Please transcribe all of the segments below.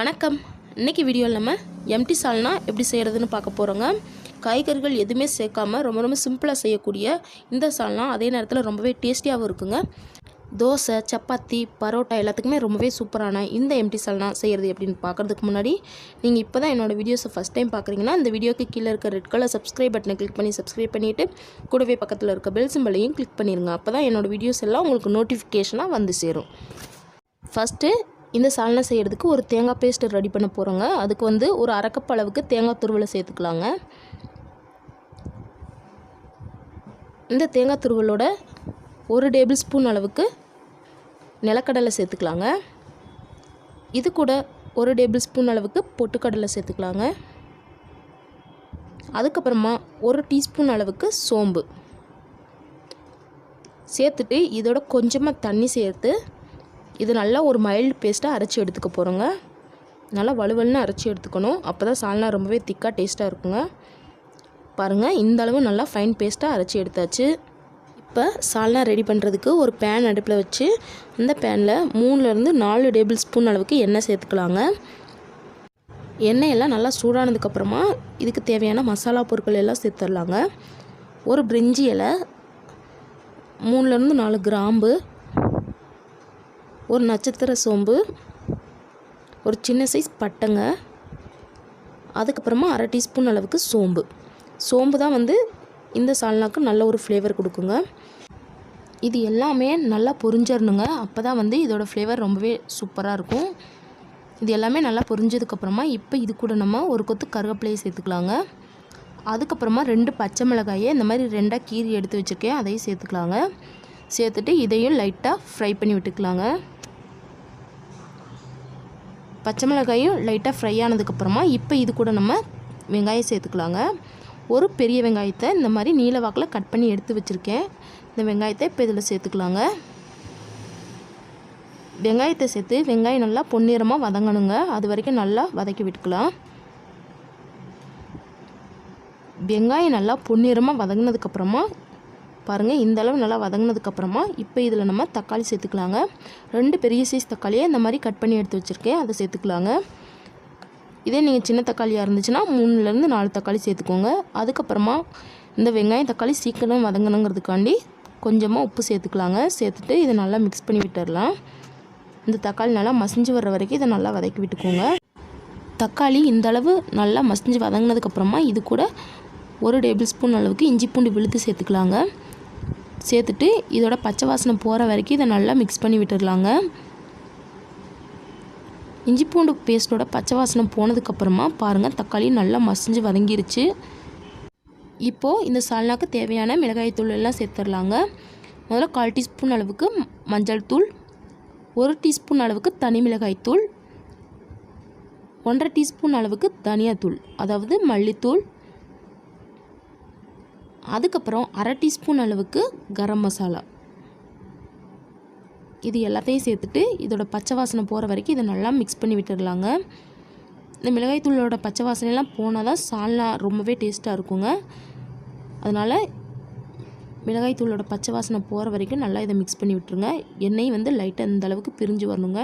வணக்கம். இன்றைக்கி வீடியோவில் நம்ம எம்டி சால்னா எப்படி செய்கிறதுன்னு பார்க்க போகிறோங்க. காய்கறிகள் எதுவுமே சேர்க்காமல் ரொம்ப சிம்பிளாக செய்யக்கூடிய இந்த சால்னா அதே நேரத்தில் ரொம்பவே டேஸ்டியாகவும் இருக்குங்க. தோசை, சப்பாத்தி, பரோட்டா எல்லாத்துக்குமே ரொம்பவே சூப்பரான இந்த எம்டி சால்னா செய்கிறது எப்படின்னு பார்க்குறதுக்கு முன்னாடி நீங்கள் இப்போ தான் என்னோடய வீடியோஸை ஃபஸ்ட் டைம் பார்க்குறீங்கன்னா இந்த வீடியோக்கு கீழே இருக்க ரெட் கலர் சப்ஸ்கிரைப் பட்டனை கிளிக் பண்ணி சப்ஸ்கிரைப் பண்ணிவிட்டு கூடவே பக்கத்தில் இருக்க பெல் சிம்பலையும் கிளிக் பண்ணிடுங்க. அப்போ தான் என்னோடய வீடியோஸ் எல்லாம் உங்களுக்கு நோட்டிஃபிகேஷனாக வந்து சேரும். ஃபஸ்ட்டு இந்த சால்னா செய்கிறதுக்கு ஒரு தேங்காய் பேஸ்ட் ரெடி பண்ண போகிறோங்க. அதுக்கு ஒரு அரை கப் அளவுக்கு தேங்காய் துருவலை சேர்த்துக்கலாங்க. இந்த தேங்காய் துருவலோட 1 டேபிள் ஸ்பூன் அளவுக்கு நிலக்கடலை சேர்த்துக்கலாங்க. இது கூட 1 டேபிள் ஸ்பூன் அளவுக்கு பொட்டுக்கடலை சேர்த்துக்கலாங்க. அதுக்கப்புறமா 1 டீஸ்பூன் அளவுக்கு சோம்பு சேர்த்துட்டு இதோட கொஞ்சமாக தண்ணி சேர்த்து இது நல்லா ஒரு மைல்டு பேஸ்ட்டாக அரைச்சி எடுத்துக்க போகிறோங்க. நல்லா வலுவலுன்னு அரைச்சி எடுத்துக்கணும். அப்போ தான் சால்னா ரொம்பவே திக்காக டேஸ்ட்டாக இருக்குங்க. பாருங்கள், இந்த அளவு நல்லா ஃபைன் பேஸ்ட்டாக அரைச்சி எடுத்தாச்சு. இப்போ சால்னா ரெடி பண்ணுறதுக்கு ஒரு பேன் அடுப்பில் வச்சு அந்த பேனில் 3லேருந்து 4 டேபிள் ஸ்பூன் அளவுக்கு எண்ணெய் சேர்த்துக்கலாங்க. எண்ணெயெல்லாம் நல்லா சூடானதுக்கப்புறமா இதுக்கு தேவையான மசாலா பொருட்கள் எல்லாம் சேர்த்துடலாங்க. ஒரு பிரிஞ்சி இலை, 3லேருந்து 4 கிராம்பு, ஒரு நட்சத்திர சோம்பு, ஒரு சின்ன சைஸ் பட்டைங்க, அதுக்கப்புறமா அரை டீஸ்பூன் அளவுக்கு சோம்பு தான் இந்த சால்னாக்கு நல்ல ஒரு ஃப்ளேவர் கொடுக்குங்க. இது எல்லாமே நல்லா பொரிஞ்சிடணுங்க. அப்போ தான் இதோட ஃப்ளேவர் ரொம்பவே சூப்பராக இருக்கும். இது எல்லாமே நல்லா பொரிஞ்சதுக்கப்புறமா இப்போ இது கூட நம்ம ஒரு கொத்து கருவேப்பிலையை சேர்த்துக்கலாங்க. அதுக்கப்புறமா 2 பச்சை மிளகாயை இந்த மாதிரி 2ஆக கீறி எடுத்து வச்சுருக்கேன், அதையும் சேர்த்துக்கலாங்க. சேர்த்துட்டு இதையும் லைட்டாக ஃப்ரை பண்ணி விட்டுக்கலாங்க. பச்சை மிளகாயும் லைட்டாக ஃப்ரை ஆனதுக்கப்புறமா இப்போ இது கூட நம்ம வெங்காயம் சேர்த்துக்கலாங்க. ஒரு பெரிய வெங்காயத்தை இந்த மாதிரி நீல வாக்கில் கட் பண்ணி எடுத்து வச்சுருக்கேன். இந்த வெங்காயத்தை இப்போ இதில் சேர்த்துக்கலாங்க. வெங்காயத்தை சேர்த்து வெங்காயம் நல்லா பொன்னிறமாக வதங்கணுங்க. அது வரைக்கும் நல்லா வதக்கி விட்டுக்கலாம். வெங்காயம் நல்லா பொன்னிறமாக வதங்கினதுக்கப்புறமா பாருங்கள், இந்த அளவு நல்லா வதங்கினதுக்கப்புறமா இப்போ இதில் நம்ம தக்காளி சேர்த்துக்கலாங்க. 2 பெரிய சைஸ் தக்காளியை இந்த மாதிரி கட் பண்ணி எடுத்து வச்சுருக்கேன், அதை சேர்த்துக்கலாங்க. இதே நீங்கள் சின்ன தக்காளியாக இருந்துச்சுன்னா 3லேருந்து 4 தக்காளி சேர்த்துக்கோங்க. அதுக்கப்புறமா இந்த வெங்காயம் தக்காளி சீக்கிரம் வதங்கணுங்கிறதுக்காண்டி கொஞ்சமாக உப்பு சேர்த்துக்கலாங்க. சேர்த்துட்டு இதை நல்லா மிக்ஸ் பண்ணி விட்டுடலாம். இந்த தக்காளி நல்லா மசிஞ்சு வர்ற வரைக்கும் இதை நல்லா வதக்கி விட்டுக்கோங்க. தக்காளி இந்த அளவு நல்லா மசிஞ்சு வதங்கினதுக்கப்புறமா இது கூட 1 டேபிள் ஸ்பூன் அளவுக்கு இஞ்சி பூண்டு விழுத்து சேர்த்துக்கலாங்க. சேர்த்துட்டு இதோட பச்சை வாசனை போகிற வரைக்கும் இதை நல்லா மிக்ஸ் பண்ணி விட்டுடலாங்க. இஞ்சி பூண்டு பேஸ்ட்டோட பச்சை வாசனை போனதுக்கப்புறமா பாருங்கள், தக்காளி நல்லா மசிஞ்சு வதங்கிருச்சு. இப்போது இந்த சால்னாக்கு தேவையான மிளகாய்த்தூள் எல்லாம் சேர்த்துடலாங்க. முதல்ல 1/4 டீஸ்பூன் அளவுக்கு மஞ்சள் தூள், 1 டீஸ்பூன் அளவுக்கு தனி மிளகாய்த்தூள், 1/2 டீஸ்பூன் அளவுக்கு தனியாத்தூள் அதாவது மல்லித்தூள், அதுக்கப்புறம் அரை டீஸ்பூன் அளவுக்கு கரம் மசாலா. இது எல்லாத்தையும் சேர்த்துட்டு இதோட பச்சை வாசனை போகிற வரைக்கும் இதை நல்லா மிக்ஸ் பண்ணி விட்டுடலாங்க. இந்த மிளகாய்த்தூளோட பச்சை வாசனைலாம் போனால் தான் சால்னா ரொம்பவே டேஸ்ட்டாக இருக்குங்க. அதனால் மிளகாய்த்தூளோட பச்சை வாசனை போகிற வரைக்கும் நல்லா இதை மிக்ஸ் பண்ணி விட்டுருங்க. எண்ணெய் லைட்டாக இந்த அளவுக்கு பிரிஞ்சு வரணுங்க.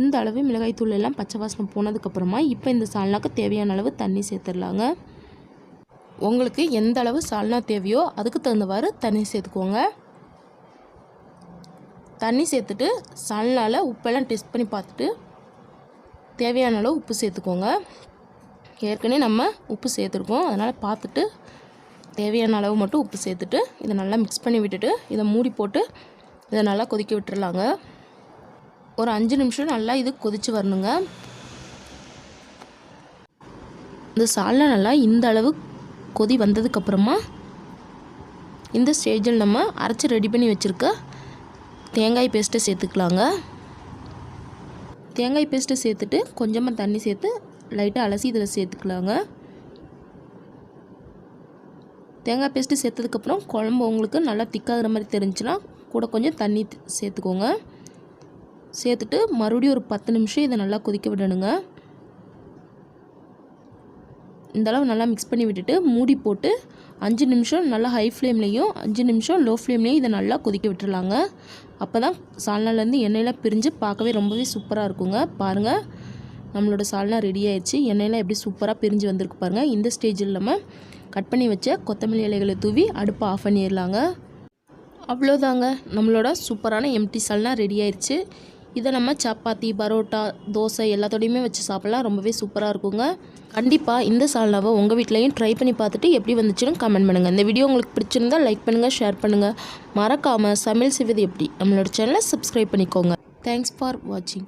இந்த அளவு மிளகாய்த்தூள் எல்லாம் பச்சை வாசனை போனதுக்கப்புறமா இப்போ இந்த சால்னாக்கு தேவையான அளவு தண்ணி சேர்த்துடலாங்க. உங்களுக்கு எந்த அளவு சால்னா தேவையோ அதுக்கு தகுந்தவாறு தண்ணி சேர்த்துக்கோங்க. தண்ணி சேர்த்துட்டு சால்னாவில் உப்பெல்லாம் டெஸ்ட் பண்ணி பார்த்துட்டு தேவையான அளவு உப்பு சேர்த்துக்கோங்க. ஏற்கனவே நம்ம உப்பு சேர்த்துருக்கோம், அதனால் பார்த்துட்டு தேவையான அளவு மட்டும் உப்பு சேர்த்துட்டு இதை நல்லா மிக்ஸ் பண்ணி விட்டுட்டு இதை மூடி போட்டு இதை நல்லா கொதிக்க விட்டுறலாங்க. ஒரு 5 நிமிஷம் நல்லா இது கொதித்து வரணுங்க. இந்த சால்னா நல்லா இந்த அளவு கொதி வந்ததுக்கப்புறமா இந்த ஸ்டேஜில் நம்ம அரைச்சி ரெடி பண்ணி வச்சுருக்க தேங்காய் பேஸ்ட்டை சேர்த்துக்கலாங்க. தேங்காய் பேஸ்ட்டை சேர்த்துட்டு கொஞ்சமாக தண்ணி சேர்த்து லைட்டாக அலசி இதில் சேர்த்துக்கலாங்க. தேங்காய் பேஸ்ட்டு சேர்த்ததுக்கப்புறம் குழம்பு உங்களுக்கு நல்லா திக்காகிற மாதிரி தெரிஞ்சுன்னா கூட கொஞ்சம் தண்ணி சேர்த்துக்கோங்க. சேர்த்துட்டு மறுபடியும் ஒரு 10 நிமிஷம் இதை நல்லா கொதிக்க விடணுங்க. இந்தளவு நல்லா மிக்ஸ் பண்ணி விட்டுட்டு மூடி போட்டு 5 நிமிஷம் நல்லா ஹை ஃப்ளேம்லேயும் 5 நிமிஷம் லோ ஃப்ளேம்லேயும் இதை நல்லா கொதிக்க விட்டுறலாங்க. அப்போ தான் சால்னாலேருந்து எண்ணெயெல்லாம் பிரிஞ்சு பார்க்கவே ரொம்பவே சூப்பராக இருக்குங்க. பாருங்கள், நம்மளோட சால்னா ரெடி ஆயிடுச்சு. எண்ணெயெல்லாம் எப்படி சூப்பராக பிரிஞ்சு வந்திருக்கு பாருங்கள். இந்த ஸ்டேஜில் நம்ம கட் பண்ணி வச்ச கொத்தமல்லி இலைகளை தூவி அடுப்பை ஆஃப் பண்ணிடலாங்க. அவ்வளோதாங்க, நம்மளோட சூப்பரான எம்டி சால்னா ரெடி ஆயிடுச்சு. இதை நம்ம சப்பாத்தி, பரோட்டா, தோசை எல்லாத்தோடையுமே வச்சு சாப்பிட்லாம். ரொம்பவே சூப்பராக இருக்குங்க. கண்டிப்பாக இந்த சால்னாவை உங்கள் வீட்லையும் ட்ரை பண்ணி பார்த்துட்டு எப்படி வந்துச்சுன்னு கமெண்ட் பண்ணுங்கள். இந்த வீடியோ உங்களுக்கு பிடிச்சிருந்தால் லைக் பண்ணுங்கள், ஷேர் பண்ணுங்கள். மறக்காமல் சமையல் செய்வது எப்படி நம்மளோட சேனலை சப்ஸ்கிரைப் பண்ணிக்கோங்க. தேங்க்ஸ் ஃபார் வாட்சிங்.